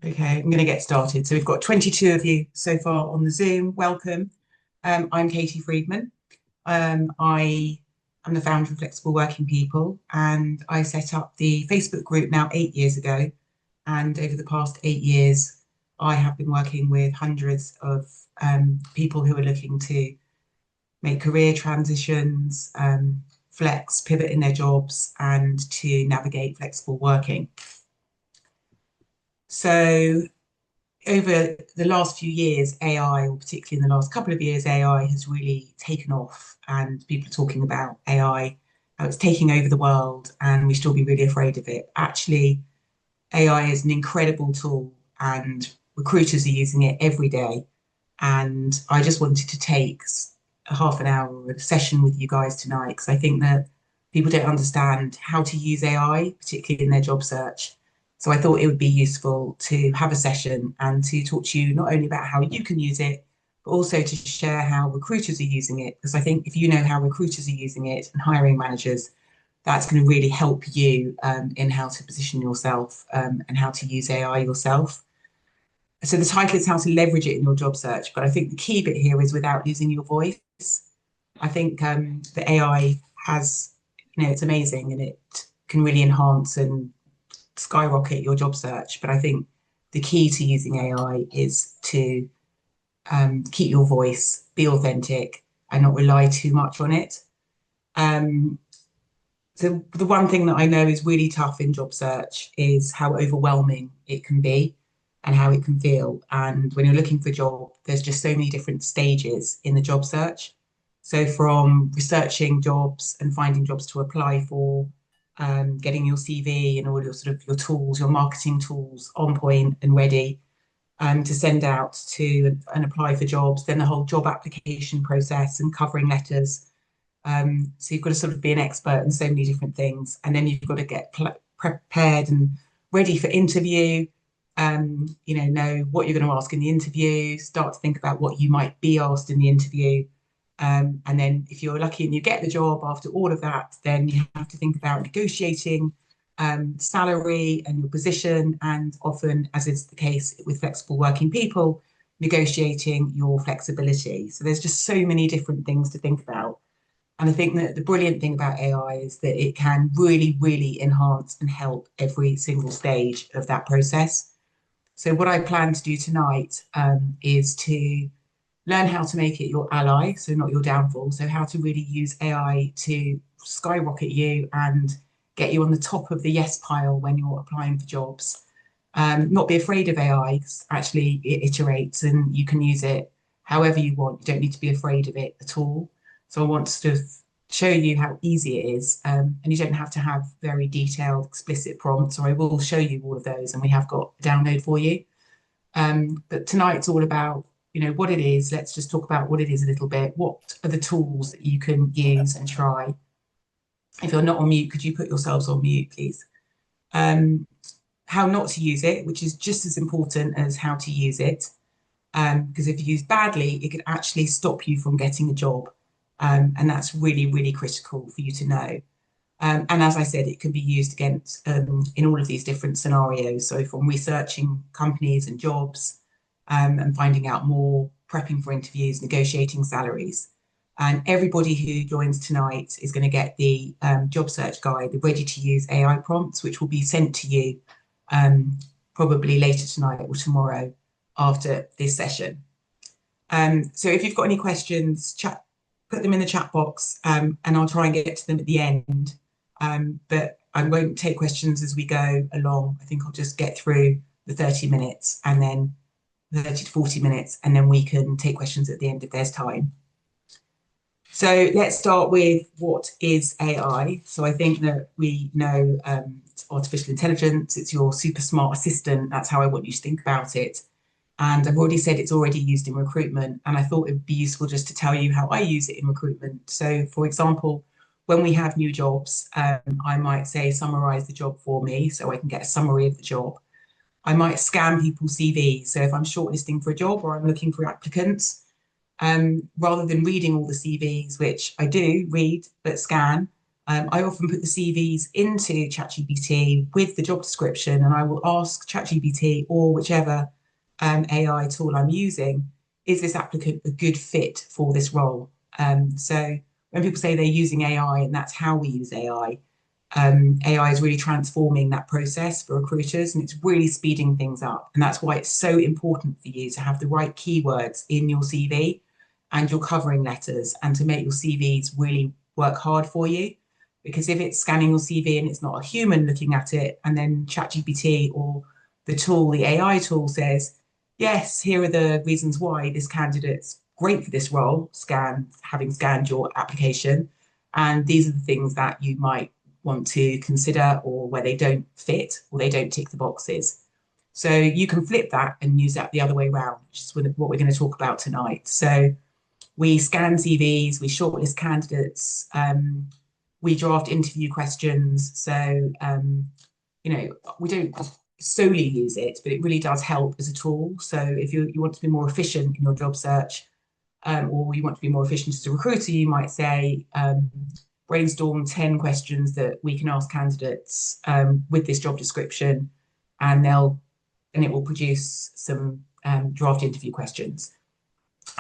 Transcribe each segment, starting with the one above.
Okay, I'm going to get started. So we've got 22 of you so far on the Zoom. Welcome. I'm Katie Friedman. I am the founder of Flexible Working People, and I set up the Facebook group now 8 years ago. And over the past 8 years, I have been working with hundreds of people who are looking to make career transitions, flex, pivot in their jobs, and to navigate flexible working. So over the last few years, AI, or particularly in the last couple of years, AI has really taken off, and people are talking about AI, how it's taking over the world, and we should all be really afraid of it. Actually, AI is an incredible tool, and recruiters are using it every day. And I just wanted to take a half an hour of a session with you guys tonight, because I think that people don't understand how to use AI, particularly in their job search. So I thought it would be useful to have a session and to talk to you not only about how you can use it, but also to share how recruiters are using it. Because I think if you know how recruiters are using it and hiring managers, that's going to really help you in how to position yourself and how to use AI yourself. So the title is how to leverage it in your job search. But I think the key bit here is without losing your voice. I think the AI has, it's amazing and it can really enhance and skyrocket your job search. But I think the key to using AI is to keep your voice, be authentic, and not rely too much on it. So the one thing that I know is really tough in job search is how overwhelming it can be and how it can feel. And when you're looking for a job, there's just so many different stages in the job search. So from researching jobs and finding jobs to apply for, getting your CV and all your sort of your tools, your marketing tools on point and ready to send out to and apply for jobs, then the whole job application process and covering letters. So you've got to sort of be an expert in so many different things. And then you've got to get prepared and ready for interview, know what you're going to ask in the interview, start to think about what you might be asked in the interview. And then if you're lucky and you get the job after all of that, then you have to think about negotiating salary and your position, and often, as is the case with flexible working people, negotiating your flexibility. So there's just so many different things to think about. And I think that the brilliant thing about AI is that it can really, really enhance and help every single stage of that process. So what I plan to do tonight is to learn how to make it your ally, so not your downfall. So how to really use AI to skyrocket you and get you on the top of the yes pile when you're applying for jobs. Not be afraid of AI, because actually it iterates and you can use it however you want. You don't need to be afraid of it at all. So I want to sort of show you how easy it is, and you don't have to have very detailed, explicit prompts, so I will show you all of those, and we have got a download for you. But tonight's all about, what it is. Let's just talk about what it is a little bit. What are the tools that you can use and try? If you're not on mute, could you put yourselves on mute, please? How not to use it, which is just as important as how to use it. Because if you use badly, it could actually stop you from getting a job. And that's really, really critical for you to know. And as I said, it can be used against in all of these different scenarios. So from researching companies and jobs, and finding out more, prepping for interviews, negotiating salaries. And everybody who joins tonight is going to get the job search guide, the ready to use AI prompts, which will be sent to you probably later tonight or tomorrow after this session. So if you've got any questions, put them in the chat box, and I'll try and get to them at the end. But I won't take questions as we go along. I think I'll just get through the 30 minutes and then 30 to 40 minutes, and then we can take questions at the end if there's time. So let's start with what is AI. So I think that we know it's artificial intelligence, it's your super smart assistant. That's how I want you to think about it. And I've already said it's already used in recruitment, and I thought it would be useful just to tell you how I use it in recruitment. So for example, when we have new jobs, I might say, summarize the job for me so I can get a summary of the job. I might scan people's CVs. So if I'm shortlisting for a job or I'm looking for applicants, rather than reading all the CVs, which I do read but scan, I often put the CVs into ChatGPT with the job description, and I will ask ChatGPT or whichever AI tool I'm using, is this applicant a good fit for this role? So when people say they're using AI and that's how we use AI, AI is really transforming that process for recruiters, and it's really speeding things up. And that's why it's so important for you to have the right keywords in your CV and your covering letters, and to make your CVs really work hard for you. Because if it's scanning your CV and it's not a human looking at it, and then ChatGPT or the tool, the AI tool says, yes, here are the reasons why this candidate's great for this role, having scanned your application, and these are the things that you might want to consider, or where they don't fit or they don't tick the boxes. So you can flip that and use that the other way around, which is what we're going to talk about tonight. So we scan CVs, we shortlist candidates, we draft interview questions. So, we don't solely use it, but it really does help as a tool. So if you want to be more efficient in your job search, or you want to be more efficient as a recruiter, you might say, brainstorm 10 questions that we can ask candidates with this job description, and it will produce some draft interview questions.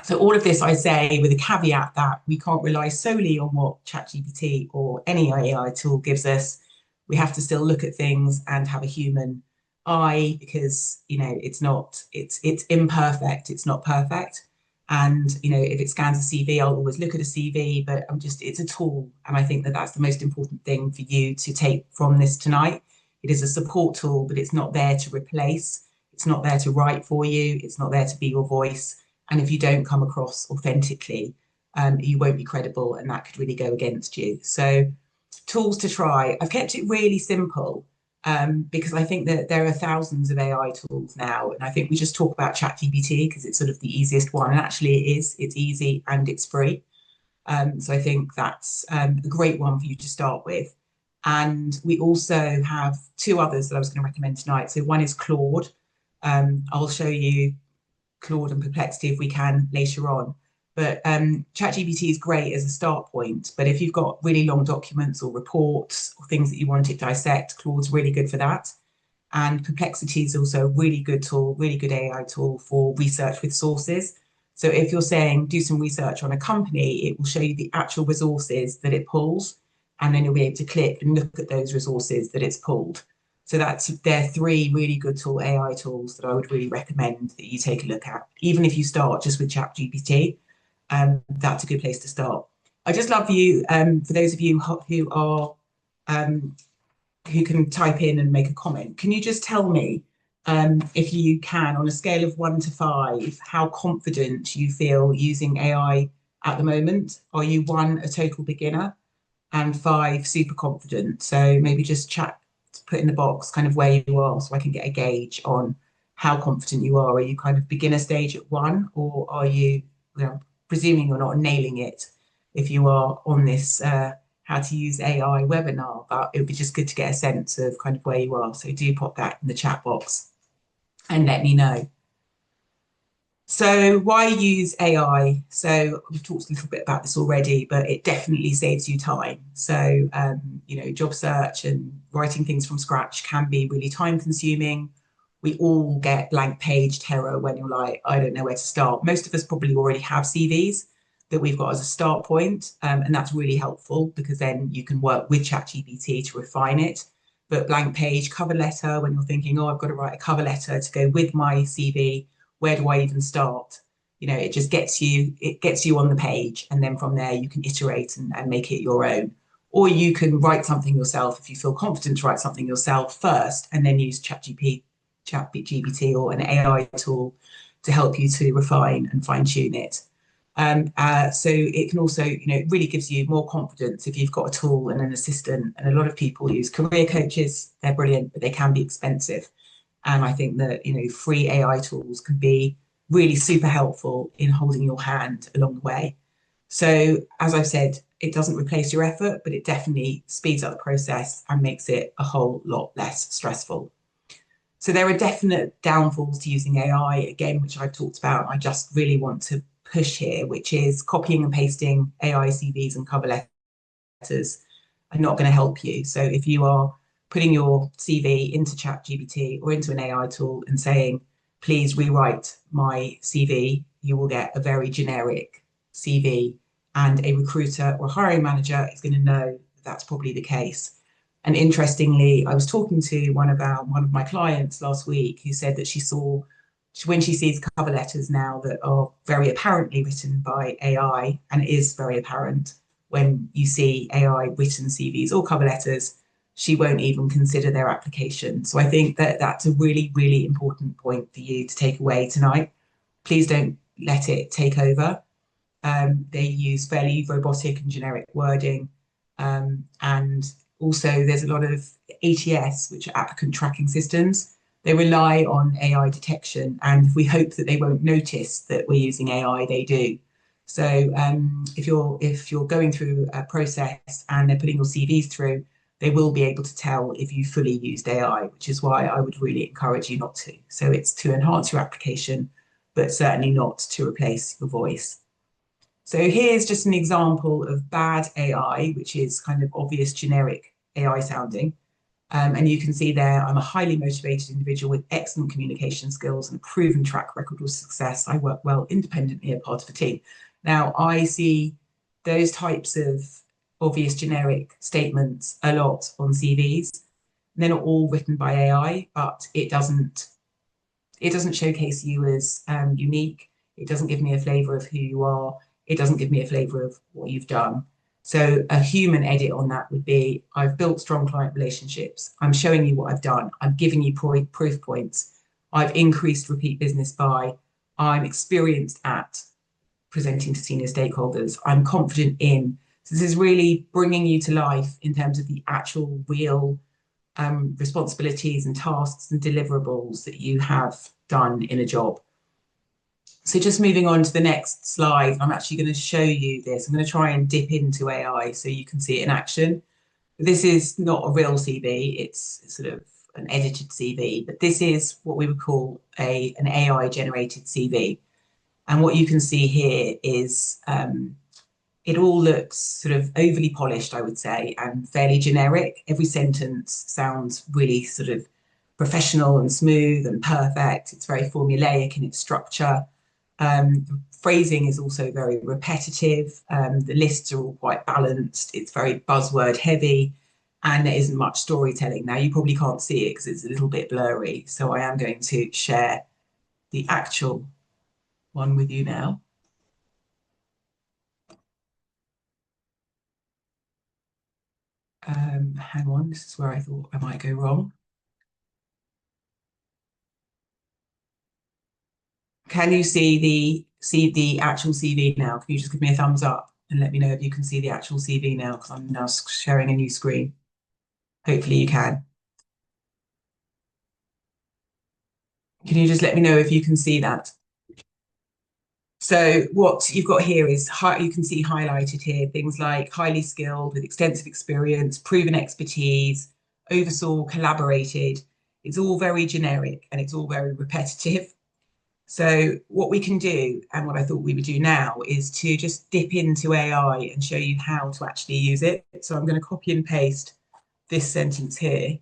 So all of this I say with a caveat that we can't rely solely on what ChatGPT or any AI tool gives us. We have to still look at things and have a human eye, because it's imperfect, it's not perfect. And if it scans a CV, I'll always look at a CV, but it's a tool. And I think that that's the most important thing for you to take from this tonight. It is a support tool, but it's not there to replace. It's not there to write for you. It's not there to be your voice. And if you don't come across authentically, you won't be credible, and that could really go against you. So tools to try. I've kept it really simple, because I think that there are thousands of AI tools now. And I think we just talk about ChatGPT because it's sort of the easiest one. And actually it is. It's easy and it's free. So I think that's a great one for you to start with. And we also have two others that I was going to recommend tonight. So one is Claude. I'll show you Claude and Perplexity if we can later on. But ChatGPT is great as a start point. But if you've got really long documents or reports or things that you want it to dissect, Claude's really good for that. And Perplexity is also a really good tool, really good AI tool for research with sources. So if you're saying do some research on a company, it will show you the actual resources that it pulls, and then you'll be able to click and look at those resources that it's pulled. So they're three really good AI tools that I would really recommend that you take a look at. Even if you start just with ChatGPT, that's a good place to start. I just love you, for those of you who can type in and make a comment, can you just tell me, if you can, on a scale of 1 to 5, how confident you feel using AI at the moment? Are you 1, a total beginner, and 5, super confident? So maybe just put in the box kind of where you are, so I can get a gauge on how confident you are. Are you kind of beginner stage at 1, or are you, presuming you're not nailing it if you are on this how to use AI webinar, but it would be just good to get a sense of kind of where you are. So do pop that in the chat box and let me know. So why use AI? So we've talked a little bit about this already, but it definitely saves you time. So, job search and writing things from scratch can be really time consuming. We all get blank page terror when you're like, I don't know where to start. Most of us probably already have CVs that we've got as a start point, and that's really helpful, because then you can work with ChatGPT to refine it. But blank page cover letter, when you're thinking, oh, I've got to write a cover letter to go with my CV, where do I even start? It just gets you on the page, and then from there you can iterate and make it your own. Or you can write something yourself if you feel confident to write something yourself first, and then use ChatGPT or an AI tool to help you to refine and fine tune it. So it can also, it really gives you more confidence if you've got a tool and an assistant. And a lot of people use career coaches. They're brilliant, but they can be expensive. And I think that, free AI tools can be really super helpful in holding your hand along the way. So as I've said, it doesn't replace your effort, but it definitely speeds up the process and makes it a whole lot less stressful. So there are definite downfalls to using AI, again, which I've talked about. I just really want to push here, which is copying and pasting AI CVs and cover letters. are not going to help you. So if you are putting your CV into ChatGPT or into an AI tool and saying, please rewrite my CV, you will get a very generic CV, and a recruiter or hiring manager is going to know that that's probably the case. And interestingly, I was talking to one of my clients last week who said that she saw, when she sees cover letters now that are very apparently written by AI, and it is very apparent when you see AI written CVs or cover letters, she won't even consider their application. So I think that that's a really, really important point for you to take away tonight. Please don't let it take over. They use fairly robotic and generic wording. And also there's a lot of ATS, which are applicant tracking systems. They rely on AI detection, and we hope that they won't notice that we're using AI, they do. So if you're going through a process and they're putting your CVs through, they will be able to tell if you fully used AI, which is why I would really encourage you not to. So it's to enhance your application, but certainly not to replace your voice. So here's just an example of bad AI, which is kind of obvious generic AI sounding. And you can see there, I'm a highly motivated individual with excellent communication skills and a proven track record of success. I work well independently as part of a team. Now, I see those types of obvious generic statements a lot on CVs. They're not all written by AI, but it doesn't showcase you as unique. It doesn't give me a flavour of who you are. It doesn't give me a flavour of what you've done. So a human edit on that would be, I've built strong client relationships. I'm showing you what I've done. I'm giving you proof points. I've increased repeat business by, I'm experienced at presenting to senior stakeholders. I'm confident in. So this is really bringing you to life in terms of the actual real responsibilities and tasks and deliverables that you have done in a job. So just moving on to the next slide, I'm actually going to show you this. I'm going to try and dip into AI so you can see it in action. This is not a real CV, it's sort of an edited CV, but this is what we would call an AI generated CV. And what you can see here is it all looks sort of overly polished, I would say, and fairly generic. Every sentence sounds really sort of professional and smooth and perfect. It's very formulaic in its structure. Phrasing is also very repetitive. The lists are all quite balanced. It's very buzzword heavy, and there isn't much storytelling. Now, you probably can't see it because it's a little bit blurry. So I am going to share the actual one with you now. Hang on, this is where I thought I might go wrong. Can you see the actual CV now? Can you just give me a thumbs up and let me know if you can see the actual CV now? Because I'm now sharing a new screen. Hopefully you can. Can you just let me know if you can see that? So what you've got here is, you can see highlighted here, things like highly skilled with extensive experience, proven expertise, oversaw, collaborated. It's all very generic and it's all very repetitive. So what we can do, and what I thought we would do now, is to just dip into AI and show you how to actually use it. So I'm going to copy and paste this sentence here,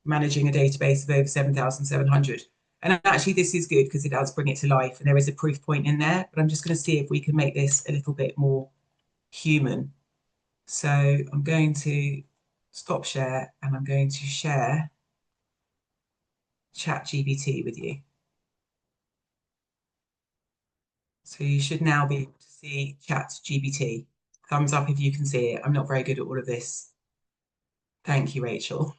managing a database of over 7,700. And actually this is good because it does bring it to life and there is a proof point in there, but I'm just going to see if we can make this a little bit more human. So I'm going to stop share and I'm going to share ChatGPT with you. So you should now be able to see ChatGPT. Thumbs up if you can see it. I'm not very good at all of this. Thank you, Rachel.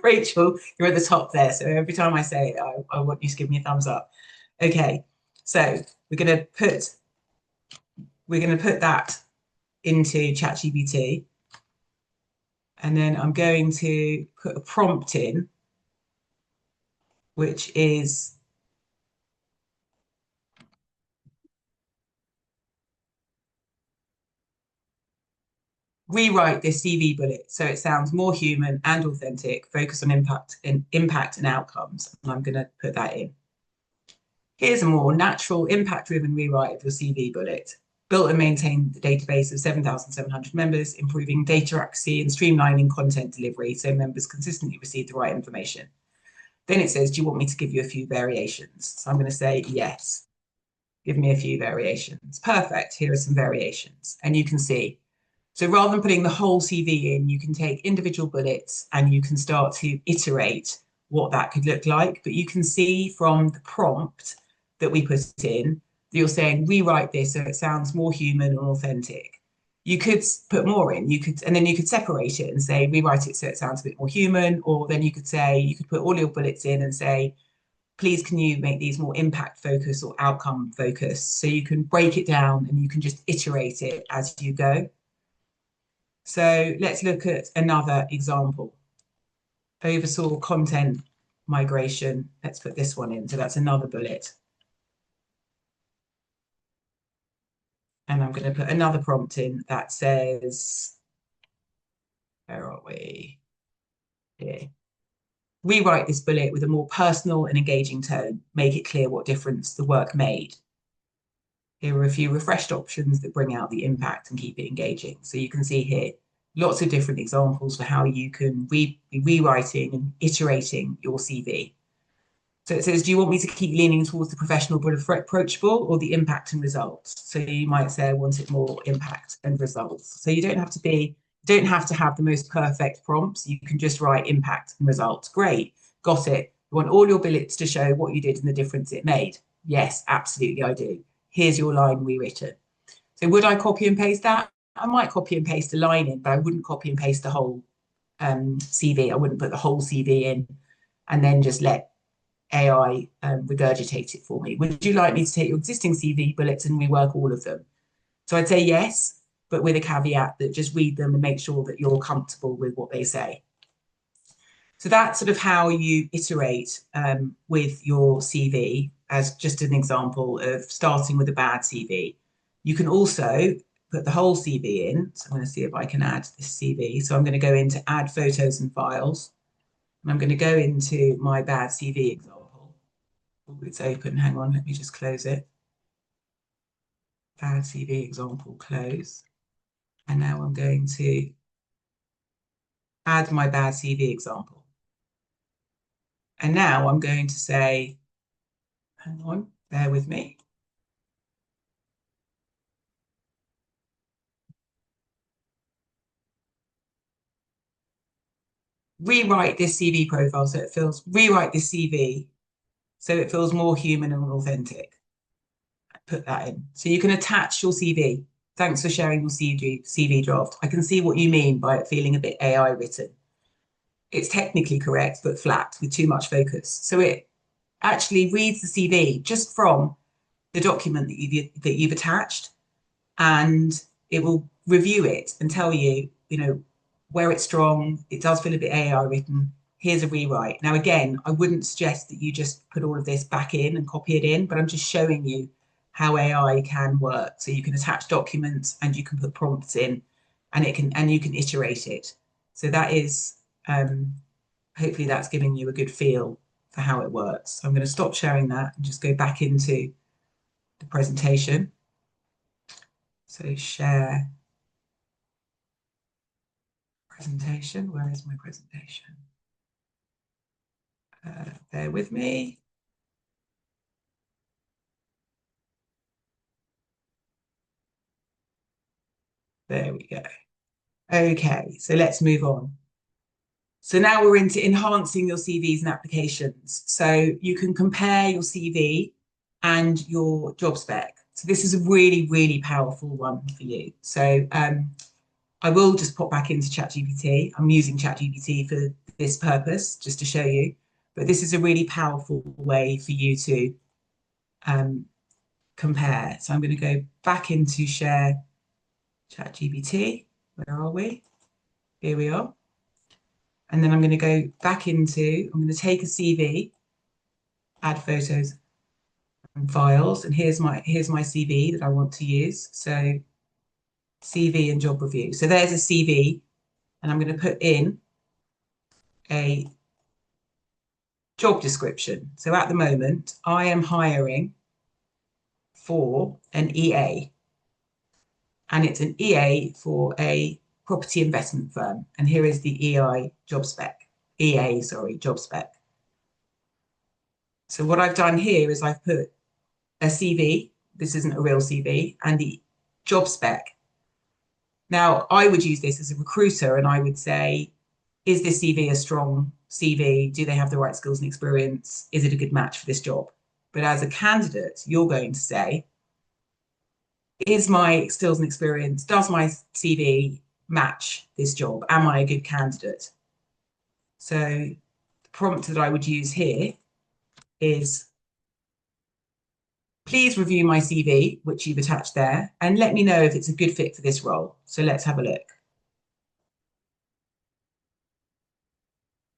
Rachel, you're at the top there. So every time I say it, I want you to give me a thumbs up. Okay, so we're going to put that into ChatGPT. And then I'm going to put a prompt in, which is rewrite this CV bullet so it sounds more human and authentic, focus on impact and outcomes. And I'm going to put that in. Here's a more natural, impact-driven rewrite of your CV bullet. built and maintained the database of 7,700 members, improving data accuracy and streamlining content delivery so members consistently receive the right information. Then it says, do you want me to give you a few variations? So I'm going to say yes. Give me a few variations. Perfect. Here are some variations. And you can see. So rather than putting the whole CV in, you can take individual bullets and you can start to iterate what that could look like. But you can see from the prompt that we put in, that you're saying, rewrite this so it sounds more human and authentic. You could put more in, and then you could separate it and say, rewrite it so it sounds a bit more human. Or then you could say, you could put all your bullets in and say, please, can you make these more impact focused or outcome focused? So you can break it down and you can just iterate it as you go. So let's look at another example. Oversaw content migration. Let's put this one in. So that's another bullet. And I'm going to put another prompt in that says, where are we? Here. Rewrite this bullet with a more personal and engaging tone. Make it clear what difference the work made. Here are a few refreshed options that bring out the impact and keep it engaging. So you can see here, lots of different examples for how you can be rewriting and iterating your CV. So it says, do you want me to keep leaning towards the professional but approachable or the impact and results? So you might say, I want it more impact and results. So you don't have to have the most perfect prompts. You can just write impact and results. Great, got it. You want all your bullets to show what you did and the difference it made. Yes, absolutely, I do. Here's your line rewritten. So would I copy and paste that? I might copy and paste a line in, but I wouldn't copy and paste the whole CV. I wouldn't put the whole CV in and then just let AI regurgitate it for me. Would you like me to take your existing CV bullets and rework all of them? So I'd say yes, but with a caveat that just read them and make sure that you're comfortable with what they say. So that's sort of how you iterate with your CV, as just an example of starting with a bad CV. You can also put the whole CV in. So I'm going to see if I can add this CV. So I'm going to go into add photos and files. And I'm going to go into my bad CV example. Oh, it's open. Hang on, let me just close it. Bad CV example, close. And now I'm going to add my bad CV example. And now I'm going to say, hang on, bear with me. Rewrite this CV profile so it feels, rewrite this CV so it feels more human and authentic. Put that in. So you can attach your CV. Thanks for sharing your CV draft. I can see what you mean by it feeling a bit AI written. It's technically correct, but flat with too much focus. So it actually reads the CV just from the document that you've attached, and it will review it and tell you, where it's strong. It does feel a bit AI written. Here's a rewrite. Now, again, I wouldn't suggest that you just put all of this back in and copy it in, but I'm just showing you how AI can work. So you can attach documents and you can put prompts in, and you can iterate it. So that is, hopefully that's giving you a good feel for how it works. So I'm going to stop sharing that and just go back into the presentation. So share presentation. Where is my presentation? Bear with me. There we go. Okay, so let's move on. So now we're into enhancing your CVs and applications. So you can compare your CV and your job spec. So this is a really, really powerful one for you. So I will just pop back into ChatGPT. I'm using ChatGPT for this purpose, just to show you. But this is a really powerful way for you to compare. So I'm going to go back into share ChatGPT. Where are we? Here we are. And then I'm going to go back into, I'm going to take a CV, add photos and files. And here's my CV that I want to use. So CV and job review. So there's a CV, and I'm going to put in a job description. So at the moment, I am hiring for an EA. and it's an EA for a property investment firm. And here is the job spec. So what I've done here is I've put a CV. This isn't a real CV, and the job spec. Now, I would use this as a recruiter and I would say, is this CV a strong CV? Do they have the right skills and experience? Is it a good match for this job? But as a candidate, you're going to say, is my skills and experience, does my CV match this job? Am I a good candidate? So the prompt that I would use here is, please review my CV, which you've attached there, and let me know if it's a good fit for this role. So let's have a look.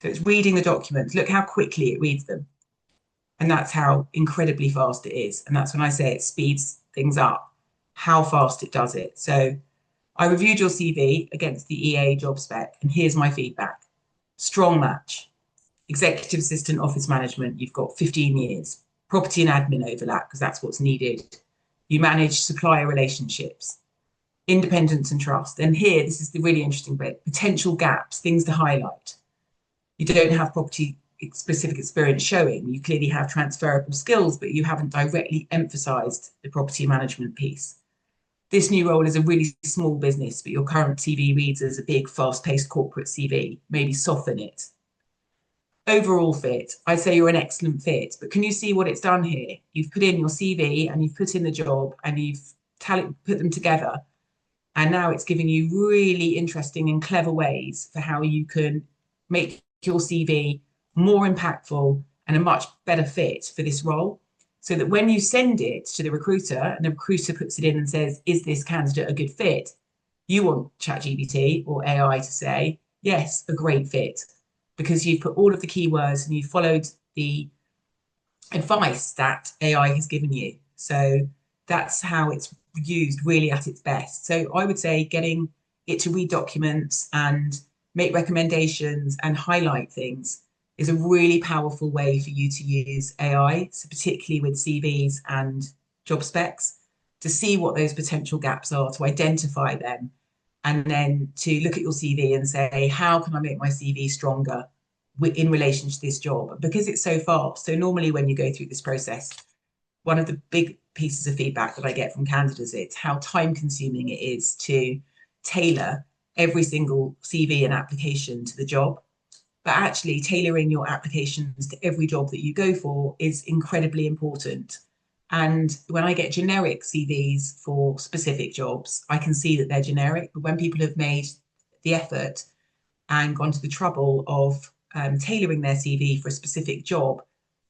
So it's reading the documents. Look how quickly it reads them. And that's how incredibly fast it is. And that's when I say it speeds things up, how fast it does it. So I reviewed your CV against the EA job spec, and here's my feedback. Strong match. Executive assistant office management, you've got 15 years. Property and admin overlap, because that's what's needed. You manage supplier relationships, independence and trust. And here, this is the really interesting bit, potential gaps, things to highlight. You don't have property specific experience showing. You clearly have transferable skills, but you haven't directly emphasized the property management piece. This new role is a really small business, but your current CV reads as a big, fast-paced corporate CV. Maybe soften it. Overall fit, I'd say you're an excellent fit, but can you see what it's done here? You've put in your CV and you've put in the job and you've put them together. And now it's giving you really interesting and clever ways for how you can make your CV more impactful and a much better fit for this role. So that when you send it to the recruiter and the recruiter puts it in and says, is this candidate a good fit? You want ChatGPT or AI to say, yes, a great fit, because you've put all of the keywords and you've followed the advice that AI has given you. So that's how it's used really at its best. So I would say getting it to read documents and make recommendations and highlight things is a really powerful way for you to use AI, so particularly with CVs and job specs, to see what those potential gaps are, to identify them, and then to look at your CV and say, how can I make my CV stronger in relation to this job? Because it's so fast. So normally when you go through this process, one of the big pieces of feedback that I get from candidates, it's how time consuming it is to tailor every single CV and application to the job. But actually tailoring your applications to every job that you go for is incredibly important. And when I get generic CVs for specific jobs, I can see that they're generic. But when people have made the effort and gone to the trouble of tailoring their CV for a specific job,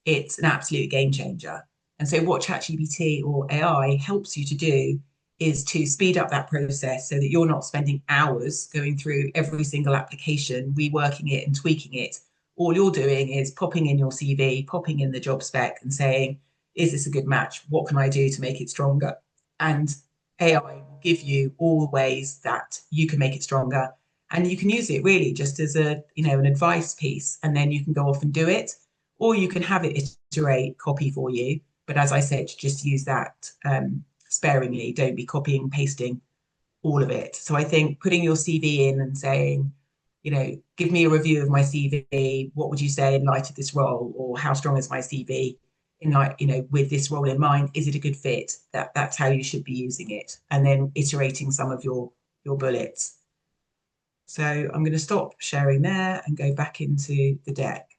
it's an absolute game changer. And so what ChatGPT or AI helps you to do is to speed up that process so that you're not spending hours going through every single application, reworking it and tweaking it. All you're doing is popping in your CV, popping in the job spec and saying, is this a good match? What can I do to make it stronger? And AI will give you all the ways that you can make it stronger. And you can use it really just as a, an advice piece, and then you can go off and do it, or you can have it iterate copy for you. But as I said, just use that sparingly. Don't be copying and pasting all of it. So I think putting your CV in and saying, give me a review of my CV. What would you say in light of this role? Or how strong is my CV in light, with this role in mind? Is it a good fit? That's how you should be using it. And then iterating some of your bullets. So I'm going to stop sharing there and go back into the deck.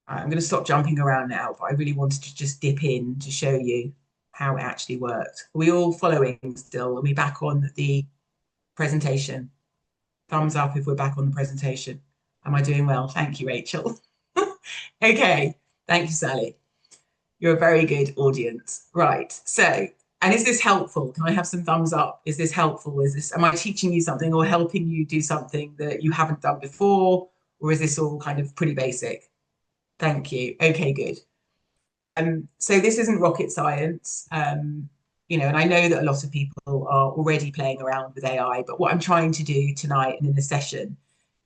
I'm going to stop jumping around now, but I really wanted to just dip in to show you how it actually worked. Are we all following still? Are we back on the presentation? Thumbs up if we're back on the presentation. Am I doing well? Thank you, Rachel. Okay, thank you, Sally. You're a very good audience. Right, so, and is this helpful? Can I have some thumbs up? Is this helpful? Am I teaching you something or helping you do something that you haven't done before? Or is this all kind of pretty basic? Thank you. Okay, good. So this isn't rocket science, and I know that a lot of people are already playing around with AI, but what I'm trying to do tonight and in this session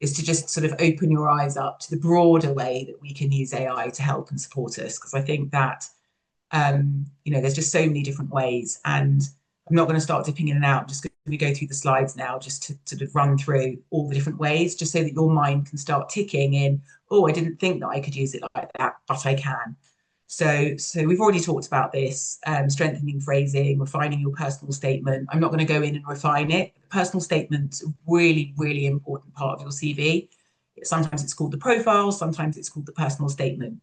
is to just sort of open your eyes up to the broader way that we can use AI to help and support us, because I think that, there's just so many different ways. And I'm not going to start dipping in and out. I'm just going to go through the slides now just to sort of run through all the different ways, just so that your mind can start ticking in, oh, I didn't think that I could use it like that, but I can. So we've already talked about this, strengthening phrasing, refining your personal statement. I'm not going to go in and refine it. The personal statement's a really, really important part of your CV. Sometimes it's called the profile, sometimes it's called the personal statement.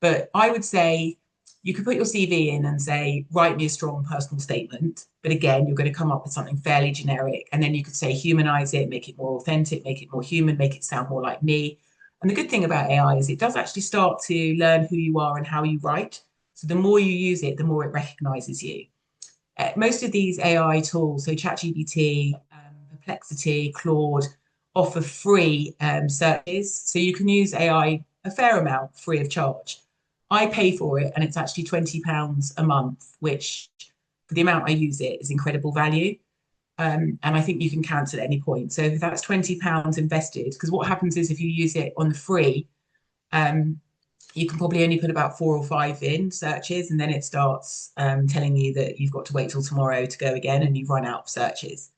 But I would say you could put your CV in and say, write me a strong personal statement. But again, you're going to come up with something fairly generic. And then you could say, humanize it, make it more authentic, make it more human, make it sound more like me. And the good thing about AI is it does actually start to learn who you are and how you write. So the more you use it, the more it recognizes you. Most of these AI tools, so ChatGPT, Perplexity, Claude, offer free searches. So you can use AI a fair amount free of charge. I pay for it and it's actually £20 a month, which for the amount I use it is incredible value. And I think you can cancel at any point. So if that's £20 invested, because what happens is if you use it on the free, you can probably only put about 4 or 5 in searches, and then it starts telling you that you've got to wait till tomorrow to go again and you've run out of searches.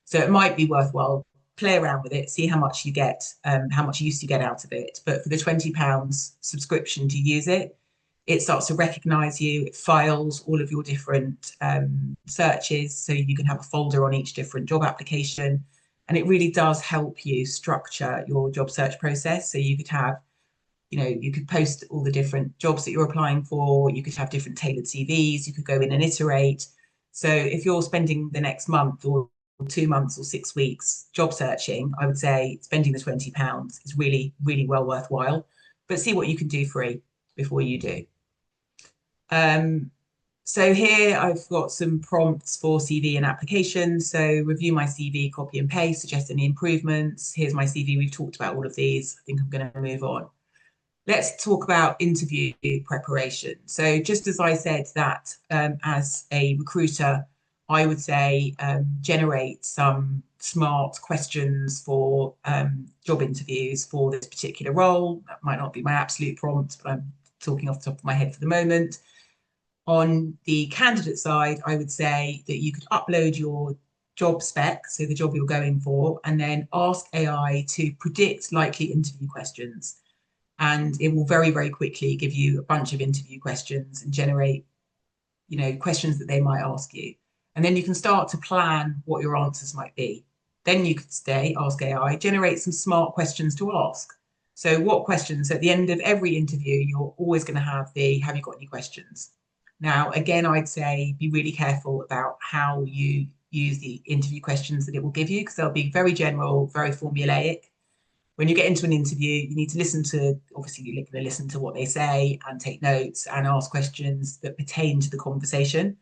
So it might be worthwhile, play around with it, see how much you get, how much use you get out of it. But for the £20 subscription to use it, it starts to recognize you, it files all of your different searches, so you can have a folder on each different job application. And it really does help you structure your job search process. So you could have, you could post all the different jobs that you're applying for, you could have different tailored CVs, you could go in and iterate. So if you're spending the next month or 2 months or 6 weeks job searching, I would say spending the £20 is really, really well worthwhile. But see what you can do free before you do. So here I've got some prompts for CV and applications. So review my CV, copy and paste, suggest any improvements. Here's my CV. We've talked about all of these. I think I'm going to move on. Let's talk about interview preparation. So just as I said that as a recruiter, I would say generate some smart questions for job interviews for this particular role. That might not be my absolute prompt, but I'm talking off the top of my head for the moment. On the candidate side, I would say that you could upload your job spec, so the job you're going for, and then ask AI to predict likely interview questions. And it will very, very quickly give you a bunch of interview questions and generate, questions that they might ask you. And then you can start to plan what your answers might be. Then you could ask AI, generate some smart questions to ask. So what questions? At the end of every interview, you're always going to have you got any questions? Now, again, I'd say be really careful about how you use the interview questions that it will give you, because they'll be very general, very formulaic. When you get into an interview, you need to obviously you're going to listen to what they say and take notes and ask questions that pertain to the conversation.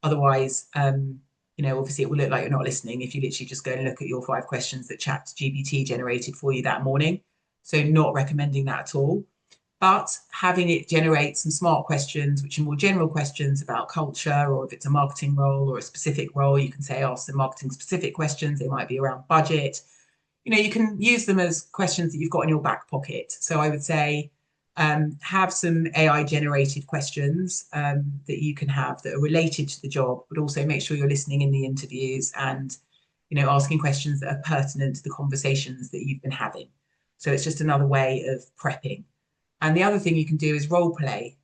Otherwise, obviously it will look like you're not listening if you literally just go and look at your 5 questions that ChatGPT generated for you that morning. So not recommending that at all. But having it generate some smart questions, which are more general questions about culture, or if it's a marketing role or a specific role, you can say, ask some marketing specific questions. They might be around budget. You can use them as questions that you've got in your back pocket. So I would say have some AI generated questions that you can have that are related to the job, but also make sure you're listening in the interviews and, asking questions that are pertinent to the conversations that you've been having. So it's just another way of prepping. And the other thing you can do is role play.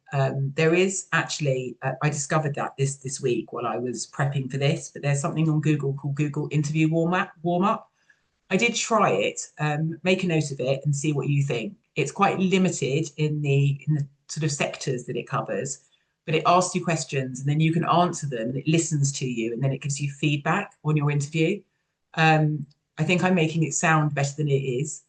There is actually, I discovered that this week while I was prepping for this, but there's something on Google called Google Interview Warm Up. I did try it, make a note of it and see what you think. It's quite limited in the sort of sectors that it covers, but it asks you questions and then you can answer them and it listens to you and then it gives you feedback on your interview. I think I'm making it sound better than it is.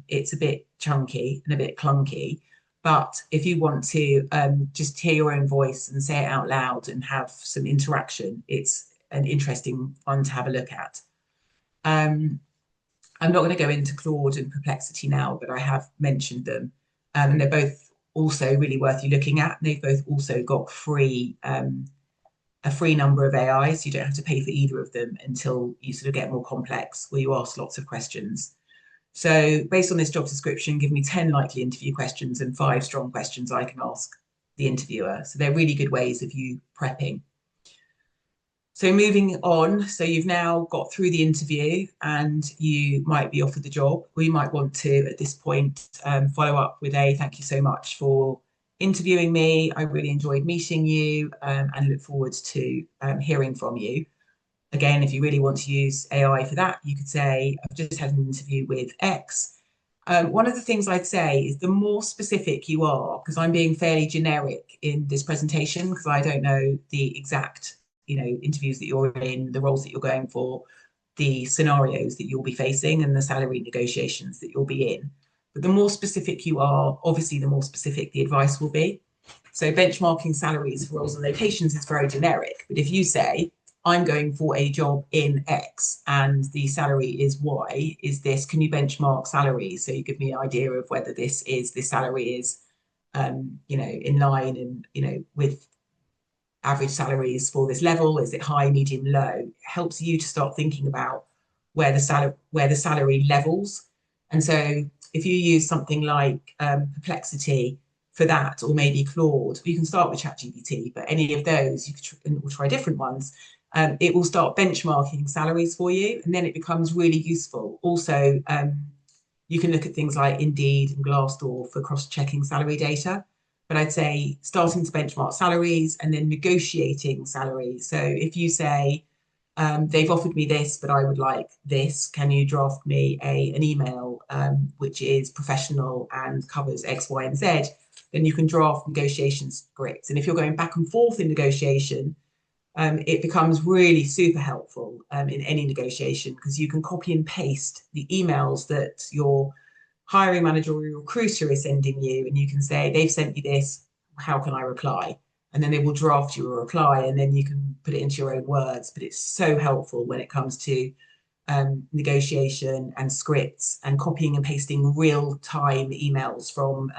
It's a bit chunky and a bit clunky, but if you want to just hear your own voice and say it out loud and have some interaction, it's an interesting one to have a look at. I'm not going to go into Claude and Perplexity now, but I have mentioned them. And they're both also really worth you looking at. They've both also got a free number of AIs. You don't have to pay for either of them until you sort of get more complex, where you ask lots of questions. So based on this job description, give me 10 likely interview questions and 5 strong questions I can ask the interviewer. So they're really good ways of you prepping. So moving on, so you've now got through the interview and you might be offered the job. We might want to, at this point, follow up with a thank you so much for interviewing me. I really enjoyed meeting you and look forward to hearing from you. Again, if you really want to use AI for that, you could say, I've just had an interview with X. One of the things I'd say is the more specific you are, because I'm being fairly generic in this presentation, because I don't know the exact, interviews that you're in, the roles that you're going for, the scenarios that you'll be facing, and the salary negotiations that you'll be in. But the more specific you are, obviously, the more specific the advice will be. So benchmarking salaries for roles and locations is very generic. But if you say, I'm going for a job in X and the salary is Y, is this, can you benchmark salaries? So you give me an idea of whether this salary is, in line and, with average salaries for this level. Is it high, medium, low? It helps you to start thinking about where the salary levels. And so if you use something like Perplexity for that, or maybe Claude, you can start with ChatGPT, but any of those, you could or try different ones. It will start benchmarking salaries for you, and then it becomes really useful. Also, you can look at things like Indeed and Glassdoor for cross-checking salary data. But I'd say starting to benchmark salaries and then negotiating salaries. So if you say, they've offered me this, but I would like this, can you draft me an email which is professional and covers X, Y, and Z? Then you can draft negotiation scripts. And if you're going back and forth in negotiation, it becomes really super helpful in any negotiation, because you can copy and paste the emails that your hiring manager or your recruiter is sending you, and you can say, they've sent you this, how can I reply? And then they will draft you a reply, and then you can put it into your own words. But it's so helpful when it comes to negotiation and scripts and copying and pasting real-time emails from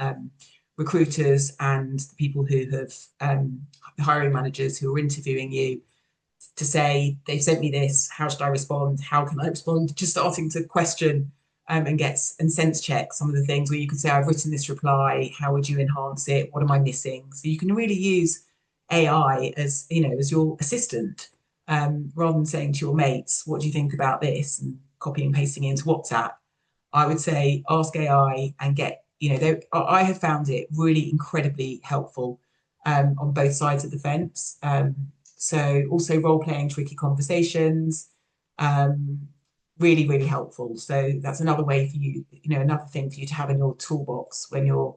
recruiters and the people who have the hiring managers who are interviewing you, to say, they've sent me this, how should I respond? How can I respond? Just starting to question and sense check some of the things where you could say, I've written this reply, how would you enhance it? What am I missing? So you can really use AI as, as your assistant, rather than saying to your mates, what do you think about this? And copying and pasting it into WhatsApp. I would say ask AI and get, I have found it really incredibly helpful on both sides of the fence. So also role playing tricky conversations, really, really helpful. So that's another way for you, another thing for you to have in your toolbox when you're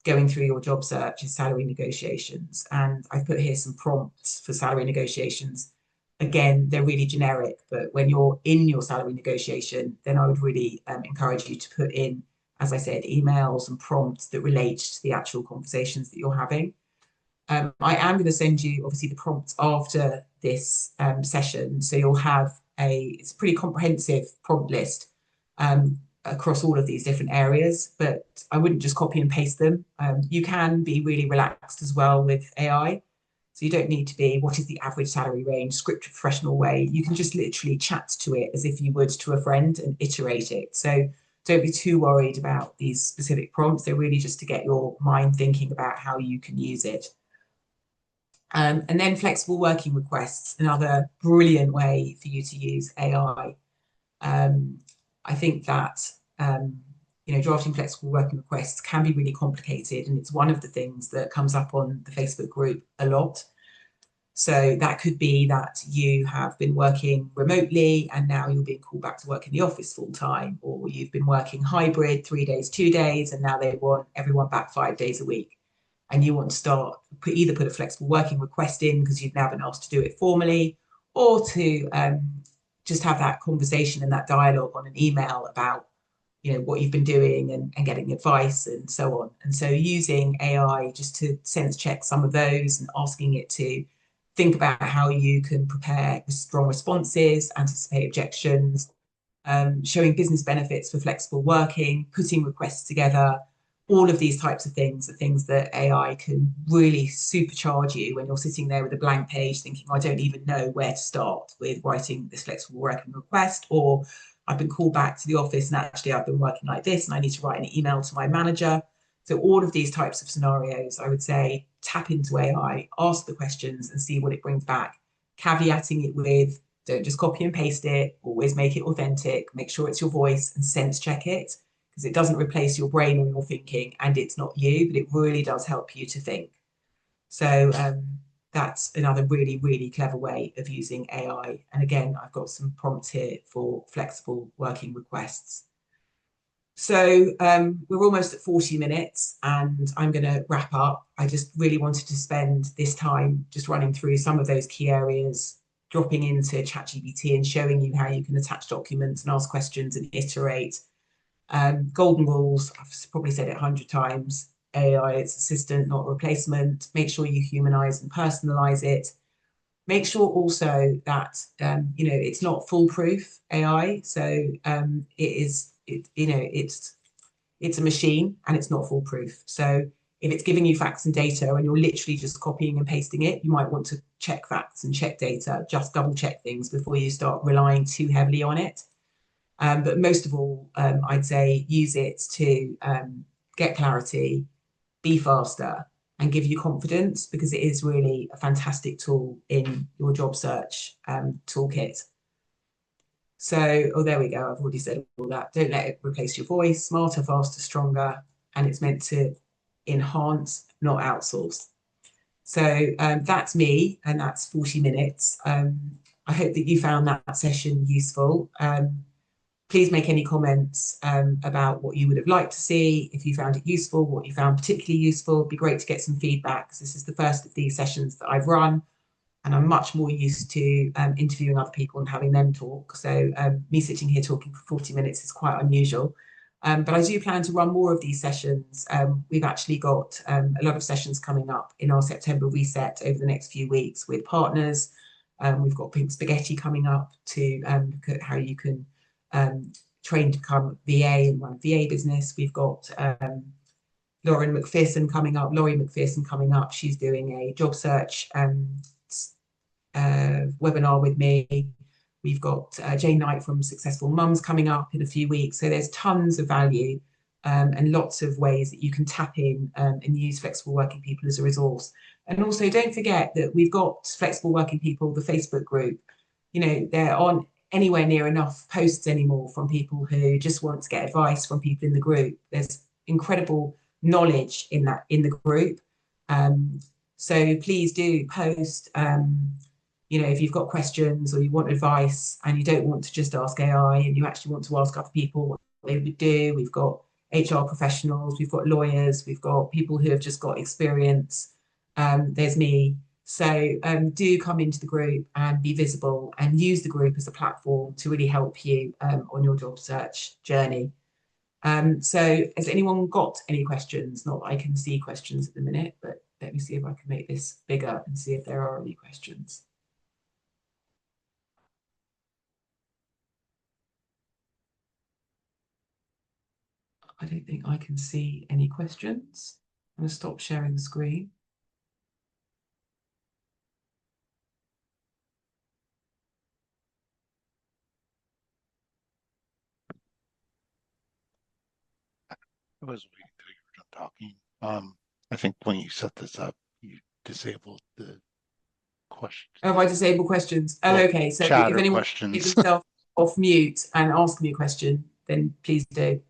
going through your job search is salary negotiations. And I've put here some prompts for salary negotiations. Again, they're really generic, but when you're in your salary negotiation, then I would really encourage you to put in, as I said, emails and prompts that relate to the actual conversations that you're having. I am going to send you, obviously, the prompts after this session. So you'll have it's a pretty comprehensive prompt list across all of these different areas, but I wouldn't just copy and paste them. You can be really relaxed as well with AI. So you don't need to be, what is the average salary range, script professional way. You can just literally chat to it as if you would to a friend and iterate it. So don't be too worried about these specific prompts. They're really just to get your mind thinking about how you can use it. And then flexible working requests, another brilliant way for you to use AI. I think that, drafting flexible working requests can be really complicated, and it's one of the things that comes up on the Facebook group a lot. So that could be that you have been working remotely and now you're being called back to work in the office full time, or you've been working hybrid 3 days, 2 days, and now they want everyone back 5 days a week. And you want to either put a flexible working request in because you've now been asked to do it formally, or to just have that conversation and that dialogue on an email about, what you've been doing and getting advice and so on. And so using AI just to sense check some of those and asking it to think about how you can prepare strong responses, anticipate objections, showing business benefits for flexible working, putting requests together. All of these types of things are things that AI can really supercharge you when you're sitting there with a blank page thinking, I don't even know where to start with writing this flexible working request, or I've been called back to the office and actually I've been working like this and I need to write an email to my manager. So all of these types of scenarios, I would say, tap into AI, ask the questions and see what it brings back caveating it with, don't just copy and paste it, always make it authentic, make sure it's your voice and sense check it, because it doesn't replace your brain or your thinking, and it's not you, but it really does help you to think. So that's another really, really clever way of using AI. And again, I've got some prompts here for flexible working requests. So we're almost at 40 minutes and I'm going to wrap up. I just really wanted to spend this time just running through some of those key areas, dropping into ChatGPT and showing you how you can attach documents and ask questions and iterate. Golden rules, I've probably said it 100 times. AI, it's assistant, not a replacement. Make sure you humanize and personalize it. Make sure also that it's not foolproof AI. So it's a machine and it's not foolproof. So if it's giving you facts and data and you're literally just copying and pasting it, you might want to check facts and check data, just double check things before you start relying too heavily on it. But most of all, I'd say use it to get clarity, be faster, and give you confidence, because it is really a fantastic tool in your job search toolkit. So, oh, there we go. I've already said all that. Don't let it replace your voice. Smarter, faster, stronger. And it's meant to enhance, not outsource. So that's me, and that's 40 minutes. I hope that you found that session useful. Please make any comments about what you would have liked to see, if you found it useful, what you found particularly useful. It'd be great to get some feedback, because this is the first of these sessions that I've run, and I'm much more used to interviewing other people and having them talk. So me sitting here talking for 40 minutes is quite unusual. But I do plan to run more of these sessions. We've actually got a lot of sessions coming up in our September reset over the next few weeks with partners. We've got Pink Spaghetti coming up to look at how you can train to become VA and run a VA business. We've got Laurie McPherson coming up. She's doing a job search webinar with me. We've got Jane Knight from Successful Mums coming up in a few weeks. So there's tons of value and lots of ways that you can tap in and use flexible working people as a resource. And also don't forget that we've got Flexible Working People, the Facebook group. There aren't anywhere near enough posts anymore from people who just want to get advice from people in the group. There's incredible knowledge in the group. So please do post, if you've got questions or you want advice and you don't want to just ask AI and you actually want to ask other people what they would do. We've got HR professionals, we've got lawyers, we've got people who have just got experience. There's me. So do come into the group and be visible and use the group as a platform to really help you on your job search journey. So has anyone got any questions? Not that I can see questions at the minute, but let me see if I can make this bigger and see if there are any questions. I don't think I can see any questions. I'm going to stop sharing the screen. I was waiting until you were done talking. I think when you set this up, you disabled the questions. Oh, I disable questions. Oh, Well, okay. So chat if or anyone questions. takes themselves off mute and ask me a question, then please do.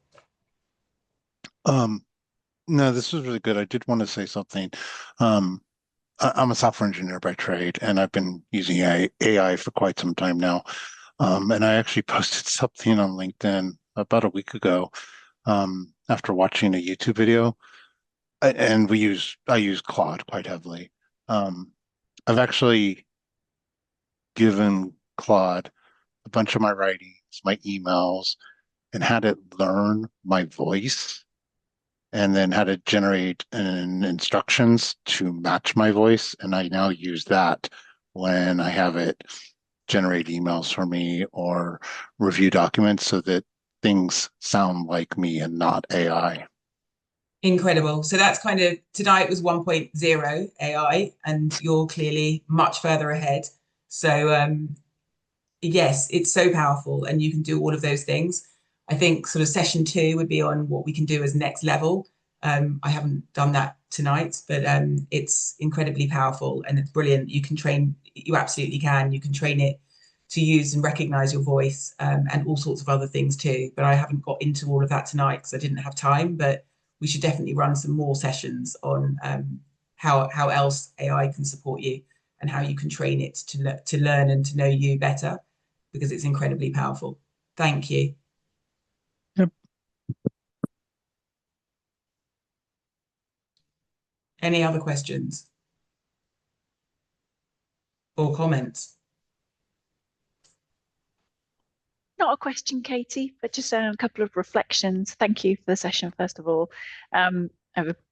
No, this was really good. I did want to say something. I'm a software engineer by trade, and I've been using AI for quite some time now. And I actually posted something on LinkedIn about a week ago after watching a YouTube video. And I use Claude quite heavily. I've actually given Claude a bunch of my writings, my emails, and had it learn my voice, and then had it generate instructions to match my voice. And I now use that when I have it generate emails for me or review documents so that things sound like me and not AI. Incredible. So that's kind of, tonight was 1.0 AI, and you're clearly much further ahead. So yes, it's so powerful and you can do all of those things. I think sort of session 2 would be on what we can do as next level. I haven't done that tonight, but it's incredibly powerful and it's brilliant. You absolutely can. You can train it to use and recognize your voice, and all sorts of other things too. But I haven't got into all of that tonight because I didn't have time. But we should definitely run some more sessions on how else AI can support you and how you can train it to learn and to know you better because it's incredibly powerful. Thank you. Yep. Any other questions or comments? Not a question, Katie, but just a couple of reflections. Thank you for the session, first of all. I've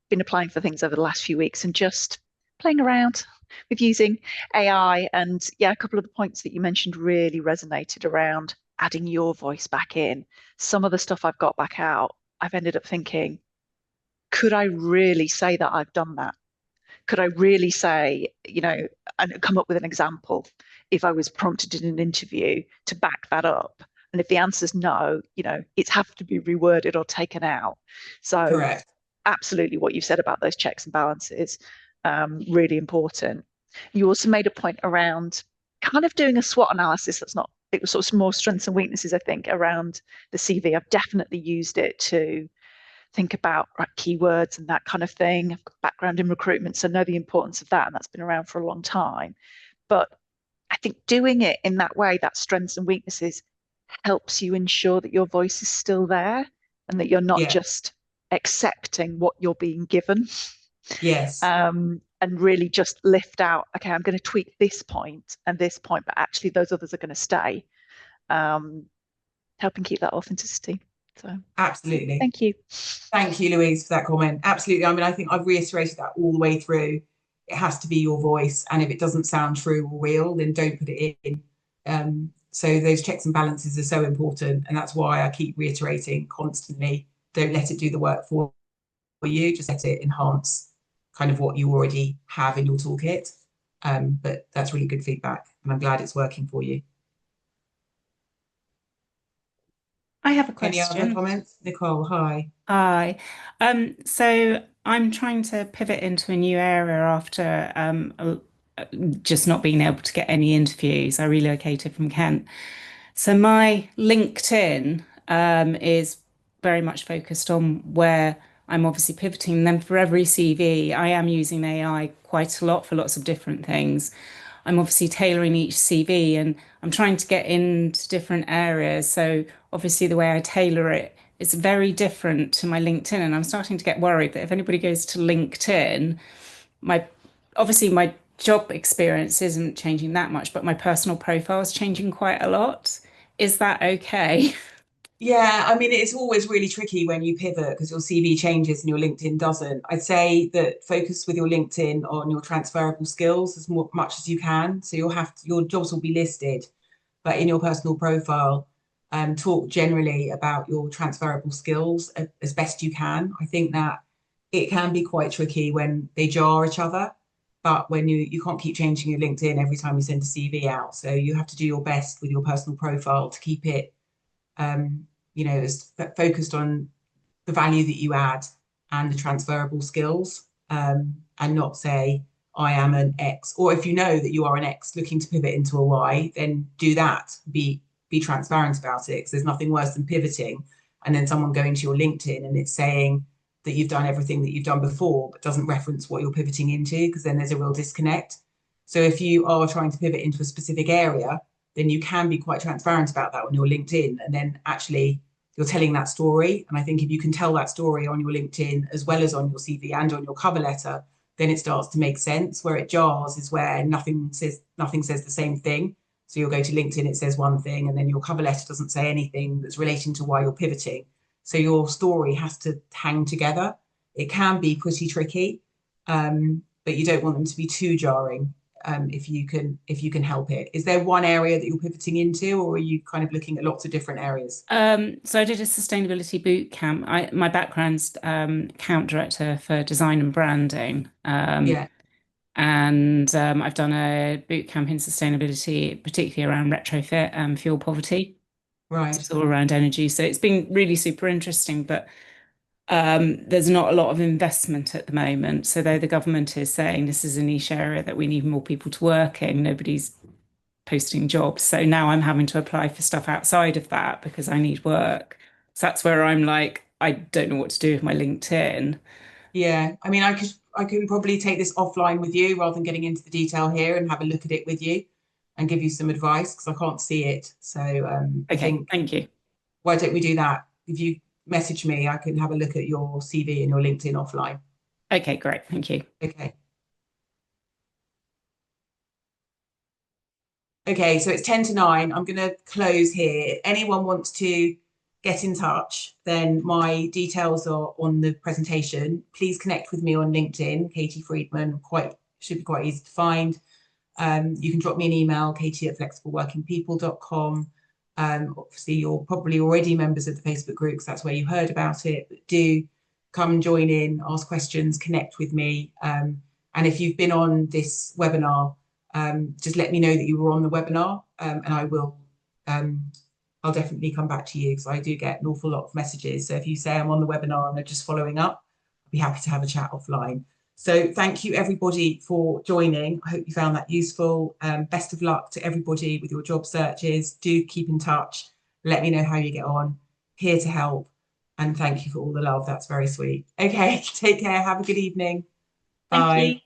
been applying for things over the last few weeks and just playing around with using AI. And yeah, a couple of the points that you mentioned really resonated around adding your voice back in. Some of the stuff I've got back out, I've ended up thinking, could I really say that I've done that? Could I really say, and come up with an example if I was prompted in an interview to back that up? And if the answer's no, it's have to be reworded or taken out. So Correct. Absolutely what you said about those checks and balances, really important. You also made a point around kind of doing a SWOT analysis. It was sort of more strengths and weaknesses, I think, around the CV. I've definitely used it to think about keywords and that kind of thing. I've got background in recruitment, so I know the importance of that, and that's been around for a long time. But I think doing it in that way, that strengths and weaknesses, helps you ensure that your voice is still there and that you're not just accepting what you're being given. Yes. And really just lift out, okay, I'm going to tweak this point and this point, but actually those others are going to stay. Helping keep that authenticity. So absolutely. Thank you. Thank you, Louise, for that comment. Absolutely. I mean, I think I've reiterated that all the way through. It has to be your voice. And if it doesn't sound true or real, then don't put it in. So those checks and balances are so important. And that's why I keep reiterating constantly, don't let it do the work for you. Just let it enhance kind of what you already have in your toolkit. But that's really good feedback. And I'm glad it's working for you. I have a question. Any other comments? Nicole, hi. Hi. So I'm trying to pivot into a new area after just not being able to get any interviews. I relocated from Kent. So my LinkedIn is very much focused on where I'm obviously pivoting. And then for every CV, I am using AI quite a lot for lots of different things. I'm obviously tailoring each CV and I'm trying to get into different areas. So obviously the way I tailor it is very different to my LinkedIn. And I'm starting to get worried that if anybody goes to LinkedIn, obviously my job experience isn't changing that much, but my personal profile is changing quite a lot. Is that okay? Yeah, I mean, it's always really tricky when you pivot because your CV changes and your LinkedIn doesn't. I'd say that focus with your LinkedIn on your transferable skills as much as you can. So your jobs will be listed, but in your personal profile, talk generally about your transferable skills as best you can. I think that it can be quite tricky when they jar each other, but when you can't keep changing your LinkedIn every time you send a CV out. So you have to do your best with your personal profile to keep it is focused on the value that you add and the transferable skills, and not say I am an X, or if you know that you are an X looking to pivot into a Y, then do that. Be transparent about it, because there's nothing worse than pivoting and then someone going to your LinkedIn and it's saying that you've done everything that you've done before but doesn't reference what you're pivoting into, because then there's a real disconnect. So if you are trying to pivot into a specific area, then you can be quite transparent about that on your LinkedIn, and then actually you're telling that story. And I think if you can tell that story on your LinkedIn as well as on your CV and on your cover letter, then it starts to make sense. Where it jars is where nothing says the same thing. So you'll go to LinkedIn, it says one thing, and then your cover letter doesn't say anything that's relating to why you're pivoting. So your story has to hang together. It can be pretty tricky, but you don't want them to be too jarring. If you can help it. Is there one area that you're pivoting into, or are you kind of looking at lots of different areas? So I did a sustainability boot camp. My background's account director for design and branding. Yeah. And I've done a boot camp in sustainability, particularly around retrofit and fuel poverty. Right. It's all around energy. So it's been really super interesting. But there's not a lot of investment at the moment. So though the government is saying this is a niche area that we need more people to work in, nobody's posting jobs. So now I'm having to apply for stuff outside of that because I need work. So that's where I'm like, I don't know what to do with my LinkedIn. Yeah, I mean, I can probably take this offline with you rather than getting into the detail here and have a look at it with you and give you some advice because I can't see it. So I Okay, think, thank you. why don't we do that? If you message me, I can have a look at your CV and your LinkedIn offline. Okay, great. Thank you. Okay. Okay, so it's 10 to 9. I'm going to close here. Anyone wants to get in touch, then my details are on the presentation. Please connect with me on LinkedIn, Katie Friedman. Should be quite easy to find. You can drop me an email, katie@flexibleworkingpeople.com. Obviously, you're probably already members of the Facebook group because that's where you heard about it. But do come and join in, ask questions, connect with me. And if you've been on this webinar, just let me know that you were on the webinar, and I will. I'll definitely come back to you because I do get an awful lot of messages. So if you say I'm on the webinar and they're just following up, I'd be happy to have a chat offline. So thank you everybody for joining. I hope you found that useful. Best of luck to everybody with your job searches. Do keep in touch. Let me know how you get on. Here to help. And thank you for all the love. That's very sweet. Okay, take care. Have a good evening. Thank Bye. you.